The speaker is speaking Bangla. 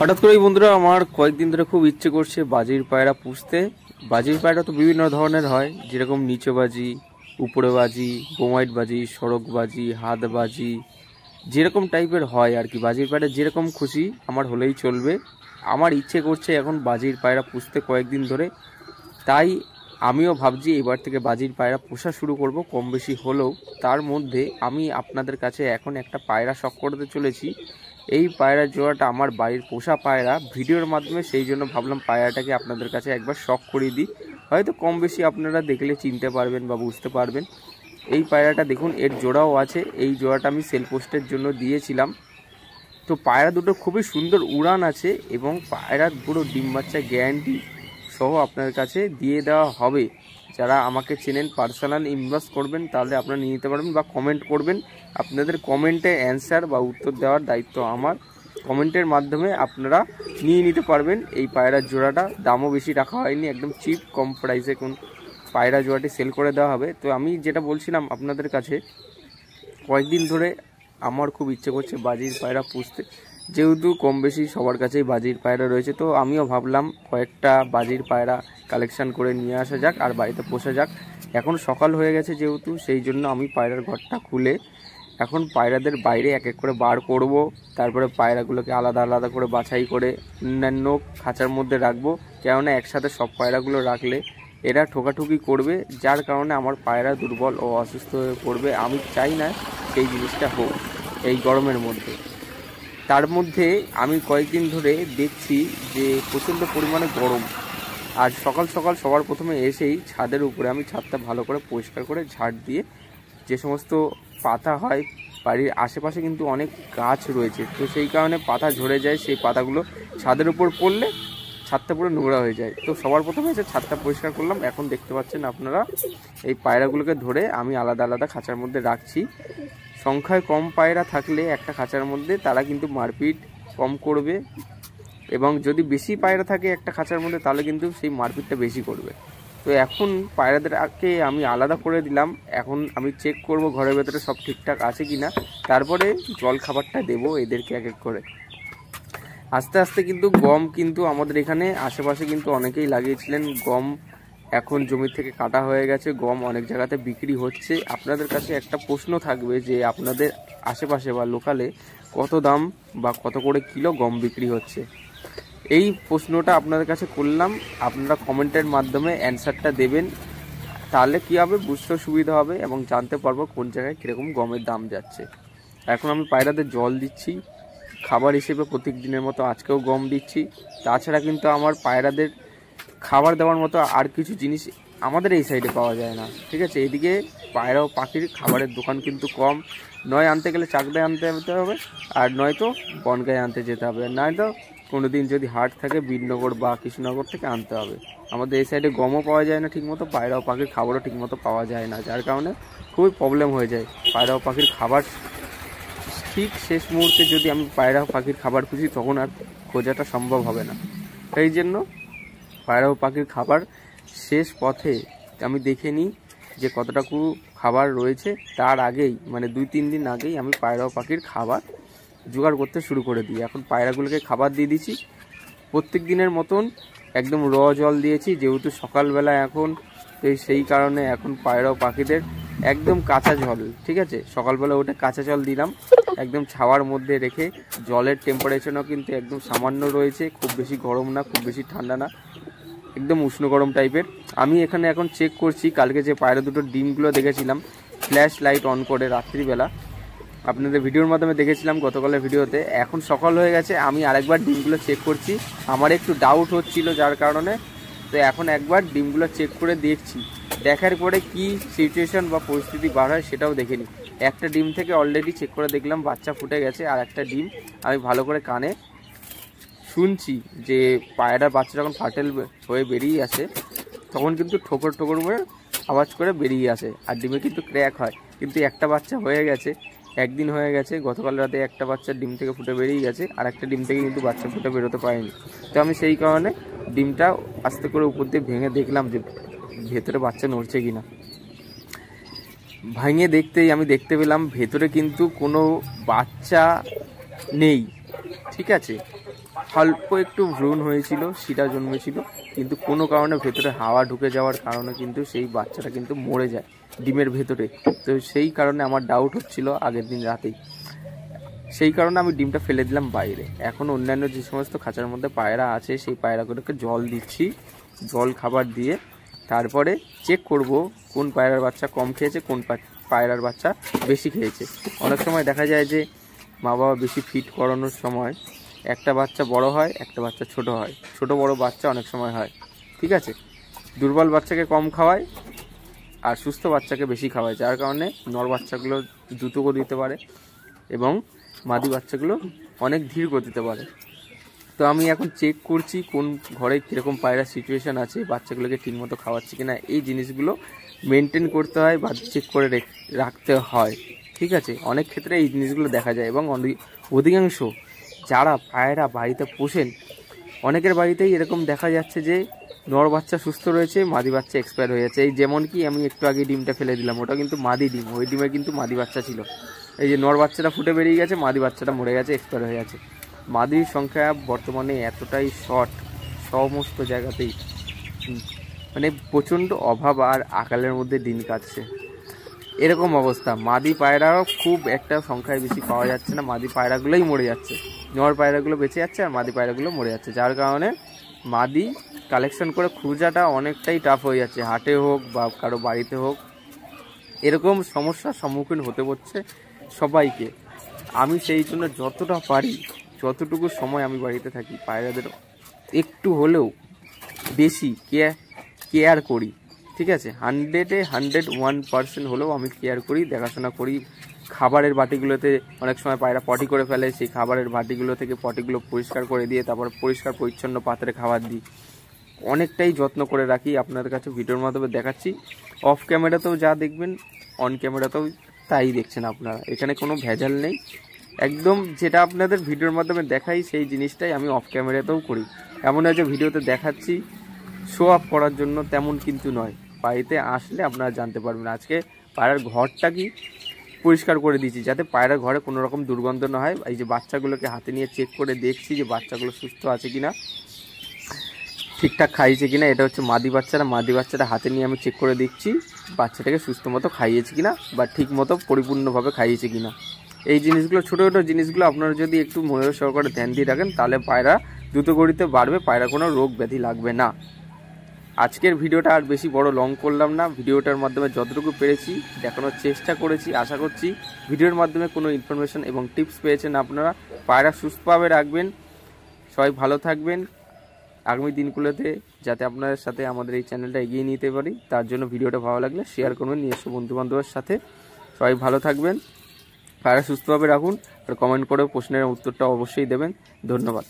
হঠাৎ করেই বন্ধুরা আমার কয়েকদিন ধরে খুব ইচ্ছে করছে বাজির পায়রা পুষতে। বাজির পায়রা তো বিভিন্ন ধরনের হয়, যেরকম নিচে বাজি, উপরে বাজি, বোমাইট বাজি, সড়ক বাজি, হাত বাজি, যেরকম টাইপের হয় আর কি। বাজির পায়রা যেরকম খুশি আমার হলেই চলবে। আমার ইচ্ছে করছে এখন বাজির পায়রা পুষতে কয়েকদিন ধরে, তাই আমিও ভাবছি এবার থেকে বাজির পায়রা পোষা শুরু করব কম বেশি হলেও। তার মধ্যে আমি আপনাদের কাছে এখন একটা পায়রা শখ করতে চলেছি। এই পায়রা জোড়াটা আমার বাড়ির পোষা পায়রা, ভিডিওর মাধ্যমে, সেই জন্য ভাবলাম পায়রাটাকে আপনাদের কাছে একবার শখ করিয়ে দিই। হয়তো কম বেশি আপনারা দেখলে চিনতে পারবেন বা বুঝতে পারবেন। এই পায়রাটা দেখুন, এর জোড়াও আছে। এই জোড়াটা আমি সেল পোস্টের জন্য দিয়েছিলাম। তো পায়রা দুটো খুবই সুন্দর উড়ান আছে এবং পায়রার পুরো ডিম বাচ্চা গ্যারান্টি সহ আপনার কাছে দিয়ে দেওয়া হবে। যারা আমাকে চেনেন, পার্সোনাল ইনবক্স করবেন, তাহলে আপনারা নিয়ে নিতে পারবেন বা কমেন্ট করবেন। আপনাদের কমেন্টে অ্যান্সার বা উত্তর দেওয়ার দায়িত্ব আমার। কমেন্টের মাধ্যমে আপনারা নিয়ে নিতে পারবেন এই পায়রার জোড়াটা। দামও বেশি রাখা হয়নি, একদম চিপ কম প্রাইসে কোন পায়রা জোড়াটি সেল করে দেওয়া হবে। তো আমি যেটা বলছিলাম আপনাদের কাছে, কয়েকদিন ধরে আমার খুব ইচ্ছে করছে বাজির পায়রা পুষতে, যেহেতু কম বেশি সবার কাছেই বাজির পায়রা রয়েছে। তো আমিও ভাবলাম কয়েকটা বাজির পায়রা কালেকশন করে নিয়ে আসা যাক আর বাড়িতে পোষা যাক। এখন সকাল হয়ে গেছে যেহেতু, সেই জন্য আমি পায়রার ঘরটা খুলে এখন পায়রাদের বাইরে এক এক করে বার করব। তারপরে পায়রাগুলোকে আলাদা আলাদা করে বাছাই করে অন্যান্য খাঁচার মধ্যে রাখবো, কেননা একসাথে সব পায়রাগুলো রাখলে এরা ঠোকাঠুকি করবে, যার কারণে আমার পায়রা দুর্বল ও অসুস্থ হয়ে পড়বে। আমি চাই না সেই জিনিসটা হোক এই গরমের মধ্যে। তার মধ্যে আমি কয়েকদিন ধরে দেখছি যে প্রচণ্ড পরিমাণে গরম। আর সকাল সকাল সবার প্রথমে এসেই ছাদের উপরে আমি ছাদটা ভালো করে পরিষ্কার করে ঝাড় দিয়ে, যে সমস্ত পাতা হয়, বাড়ির আশেপাশে কিন্তু অনেক গাছ রয়েছে, তো সেই কারণে পাতা ঝরে যায়। সেই পাতাগুলো ছাদের উপর পড়লে ছাদটা পুরো নোংরা হয়ে যায়। তো সবার প্রথমে এসে ছাদটা পরিষ্কার করলাম। এখন দেখতে পাচ্ছেন আপনারা এই পায়রাগুলোকে ধরে আমি আলাদা আলাদা খাঁচার মধ্যে রাখছি। সংখ্যায় কম পায়রা থাকলে একটা খাঁচার মধ্যে তারা কিন্তু মারপিট কম করবে, এবং যদি বেশি পায়রা থাকে একটা খাঁচার মধ্যে তাহলে কিন্তু সেই মারপিটটা বেশি করবে। তো এখন পায়রাদেরকে আমি আলাদা করে দিলাম। এখন আমি চেক করব ঘরের ভেতরে সব ঠিকঠাক আছে কিনা, তারপরে জল খাবারটা দেবো এদেরকে এক এক করে। আস্তে আস্তে কিন্তু গম কিন্তু আমাদের এখানে আশেপাশে কিন্তু অনেকেই লাগিয়েছিলেন। গম এখন জমি থেকে কাটা হয়ে গেছে, গম অনেক জায়গাতে বিক্রি হচ্ছে। আপনাদের কাছে একটা প্রশ্ন থাকবে যে আপনাদের আশেপাশে বা লোকালে কত দাম বা কত করে কিলো গম বিক্রি হচ্ছে। এই প্রশ্নটা আপনাদের কাছে করলাম, আপনারা কমেন্টের মাধ্যমে অ্যান্সারটা দেবেন। তাহলে কী হবে, বুঝতে সুবিধা হবে এবং জানতে পারবো কোন জায়গায় কীরকম গমের দাম যাচ্ছে। এখন আমি পায়রাদের জল দিচ্ছি খাবার হিসেবে, প্রত্যেক দিনের মতো আজকেও গম দিচ্ছি। তাছাড়া কিন্তু আমার পায়রাদের খাবার দেওয়ার মতো আর কিছু জিনিস আমাদের এই সাইডে পাওয়া যায় না, ঠিক আছে। এদিকে পায়রা ও পাখির খাবারের দোকান কিন্তু কম, নয় আনতে গেলে চাকদায় আনতে হবে, আর নয়তো বনগাঁয়ে আনতে যেতে হবে, নয়তো কোনো দিন যদি হাট থাকে বীরনগর বা কৃষ্ণনগর থেকে আনতে হবে। আমাদের এই সাইডে গমও পাওয়া যায় না ঠিকমতো, পায়রা ও পাখির খাবারও ঠিকমতো পাওয়া যায় না, যার কারণে খুবই প্রবলেম হয়ে যায়। পায়রা ও পাখির খাবার ঠিক শেষ মুহূর্তে যদি আমি পায়রা ও পাখির খাবার খুঁজি তখন আর খোঁজাটা সম্ভব হবে না। সেই জন্য পায়রা ও পাখির খাবার শেষ পথে আমি দেখে নিই যে কতটুকু খাবার রয়েছে, তার আগেই মানে 2-3 দিন আগেই আমি পায়রা ও পাখির খাবার জোগাড় করতে শুরু করে দিই। এখন পায়রাগুলোকে খাবার দিয়ে দিচ্ছি প্রত্যেক দিনের মতন, একদম জল দিয়েছি যেহেতু সকালবেলা এখন, তো সেই কারণে এখন পায়রা ও পাখিদের একদম কাঁচা জল, ঠিক আছে, সকালবেলা ওটা কাঁচা জল দিলাম একদম ছাওয়ার মধ্যে রেখে। জলের টেম্পারেচারও কিন্তু একদম সামান্য রয়েছে, খুব বেশি গরম না খুব বেশি ঠান্ডা না, একদম উষ্ণ গরম টাইপের। আমি এখানে এখন চেক করছি কালকে যে পায়রা দুটো ডিমগুলো দেখেছিলাম ফ্ল্যাশ লাইট অন করে রাত্রিবেলা, আপনাদের ভিডিওর মাধ্যমে দেখেছিলাম গতকালের ভিডিওতে। এখন সকাল হয়ে গেছে, আমি আরেকবার ডিমগুলো চেক করছি, আমার একটু ডাউট হচ্ছিল যার কারণে। তো এখন একবার ডিমগুলো চেক করে দেখছি, দেখার পরে কি সিচুয়েশন বা পরিস্থিতি বার হয় সেটাও দেখে নিই। একটা ডিম থেকে অলরেডি চেক করে দেখলাম বাচ্চা ফুটে গেছে, আর একটা ডিম আমি ভালো করে কানে শুনছি যে পায়রার বাচ্চা যখন ফাটেল হয়ে বেরিয়ে আসে তখন কিন্তু ঠোকর ঠোকর করে আওয়াজ করে বেরিয়ে আসে, আর ডিমে কিন্তু ক্র্যাক হয়। কিন্তু একটা বাচ্চা হয়ে গেছে, একদিন হয়ে গেছে, গতকাল রাতে একটা বাচ্চা ডিম থেকে ফুটে বেরিয়ে গেছে, আর একটা ডিম থেকে কিন্তু বাচ্চা ফুটে বেরোতে পারেনি। তো আমি সেই কারণে ডিমটা আস্তে করে উপর দিয়ে ভেঙে দেখলাম যে ভেতরে বাচ্চা নড়ছে কিনা। ভেঙে দেখতেই আমি দেখতে পেলাম ভেতরে কিন্তু কোনো বাচ্চা নেই, ঠিক আছে। অল্প একটু ভ্রূণ হয়েছিল, শিরা জন্মেছিল, কিন্তু কোনো কারণে ভেতরে হাওয়া ঢুকে যাওয়ার কারণে কিন্তু সেই বাচ্চাটা কিন্তু মরে যায় ডিমের ভেতরে। তো সেই কারণে আমার ডাউট হচ্ছিল আগের দিন রাতেই, সেই কারণে আমি ডিমটা ফেলে দিলাম বাইরে। এখন অন্যান্য যে সমস্ত খাঁচার মধ্যে পায়রা আছে সেই পায়রাগুলোকে জল দিচ্ছি, জল খাবার দিয়ে তারপরে চেক করব কোন পায়রার বাচ্চা কম খেয়েছে, কোন পায়রার বাচ্চা বেশি খেয়েছে। অনেক সময় দেখা যায় যে মা বাবা বেশি ফিড করানোর সময় একটা বাচ্চা বড় হয়, একটা বাচ্চা ছোট হয়, ছোট বড় বাচ্চা অনেক সময় হয়, ঠিক আছে। দুর্বল বাচ্চাকে কম খাওয়ায় আর সুস্থ বাচ্চাকে বেশি খাওয়ায়, যার কারণে নর বাচ্চাগুলো দ্রুত করে দিতে পারে এবং মাদি বাচ্চাগুলো অনেক ধীর গতিতে পারে। তো আমি এখন চেক করছি কোন ঘরে কীরকম পায়রা সিচুয়েশান আছে, বাচ্চাগুলোকে ঠিকমতো খাওয়াচ্ছি কিনা, এই জিনিসগুলো মেনটেন করতে হয় বা চেক করে রাখতে হয়, ঠিক আছে। অনেক ক্ষেত্রে এই জিনিসগুলো দেখা যায় এবং অধিকাংশ যারা পায়রা বাড়িতে পোষেন অনেকের বাড়িতেই এরকম দেখা যাচ্ছে যে নর বাচ্চা সুস্থ রয়েছে, মাদি বাচ্চা এক্সপায়ার হয়ে যাচ্ছে। এই যেমন কি আমি একটু আগে ডিমটা ফেলে দিলাম, ওটা কিন্তু মাদি ডিম, ওই ডিমে কিন্তু মাদি বাচ্চা ছিল। এই যে নর বাচ্চাটা ফুটে বেরিয়ে গেছে, মাদি বাচ্চাটা মরে গেছে, এক্সপায়ার হয়ে গেছে। মাদির সংখ্যা বর্তমানে এতটাই শর্ট সমস্ত জায়গাতেই, মানে প্রচণ্ড অভাব আর আকালের মধ্যে দিন কাটছে, এরকম অবস্থা। মাদি পায়রাও খুব একটা সংখ্যায় বেশি পাওয়া যাচ্ছে না, মাদি পায়রাগুলোই মরে যাচ্ছে, নর পায়রাগুলো বেঁচে যাচ্ছে আর মাদি পায়রাগুলো মরে যাচ্ছে, যার কারণে মাদি কালেকশন করে খোঁজাটা অনেকটাই টাফ হয়ে যাচ্ছে, হাটে হোক বা কারো বাড়িতে হোক। এরকম সমস্যার সম্মুখীন হতে হচ্ছে সবাইকে। আমি সেই জন্য যতটা পারি, যতটুকু সময় আমি বাড়িতে থাকি, পায়রাদের একটু হলেও বেশি কেয়ার করি, ঠিক আছে। 101% হলেও আমি কেয়ার করি, দেখাশোনা করি। খাবারের বাটিগুলোতে অনেক সময় পায়রা পটি করে ফেলে, সেই খাবারের বাটিগুলো থেকে পটিগুলো পরিষ্কার করে দিয়ে তারপর পরিষ্কার পরিচ্ছন্ন পাত্রে খাবার দিই, অনেকটাই যত্ন করে রাখি। আপনাদের কাছে ভিডিওর মাধ্যমে দেখাচ্ছি, অফ ক্যামেরাতেও যা দেখবেন অন ক্যামেরাতেও তাই দেখছেন আপনারা, এখানে কোনো ভেজাল নেই। একদম যেটা আপনাদের ভিডিওর মাধ্যমে দেখাই সেই জিনিসটাই আমি অফ ক্যামেরাতেও করি। এমন নয় যে ভিডিওতে দেখাচ্ছি শো আপ করার জন্য, তেমন কিন্তু নয়। বাড়িতে আসলে আপনারা জানতে পারবেন। আজকে পায়রার ঘরটা কি পরিষ্কার করে দিয়েছি যাতে পায়রার ঘরে কোনো রকম দুর্গন্ধ না হয়। এই যে বাচ্চাগুলোকে হাতে নিয়ে চেক করে দেখছি যে বাচ্চাগুলো সুস্থ আছে কিনা, ঠিকঠাক খাইয়েছে কিনা। এটা হচ্ছে মাদি বাচ্চারা, মাদি বাচ্চাটা হাতে নিয়ে আমি চেক করে দেখছি বাচ্চাটাকে সুস্থ মতো খাইয়েছে কিনা বা ঠিক মতো পরিপূর্ণভাবে খাইয়েছে কিনা। এই জিনিসগুলো, ছোটো ছোটো জিনিসগুলো আপনারা যদি একটু মনোযোগ সহকারে ধ্যান দিয়ে রাখেন তাহলে পায়রা দ্রুত গতিতে বাড়বে, পায়রা কোনো রোগ ব্যাধি লাগবে না। আজকের ভিডিওটা আর বেশি বড় লং করলাম না, ভিডিওটার মাধ্যমে যতটুকু পেরেছি দেখানোর চেষ্টা করেছি। আশা করছি ভিডিওর মাধ্যমে কোনো ইনফরমেশন এবং টিপস পেয়েছেন আপনারা। পায়রা সুস্থভাবে রাখবেন, সবাই ভালো থাকবেন। আগামী দিনগুলোতে যাতে আপনাদের সাথে আমাদের এই চ্যানেলটা এগিয়ে নিতে পারি তার জন্য ভিডিওটা ভালো লাগলে শেয়ার করবেন নিজস্ব বন্ধুবান্ধবের সাথে। সবাই ভালো থাকবেন, পায়রা সুস্থভাবে রাখুন আর কমেন্ট করে প্রশ্নের উত্তরটা অবশ্যই দেবেন। ধন্যবাদ।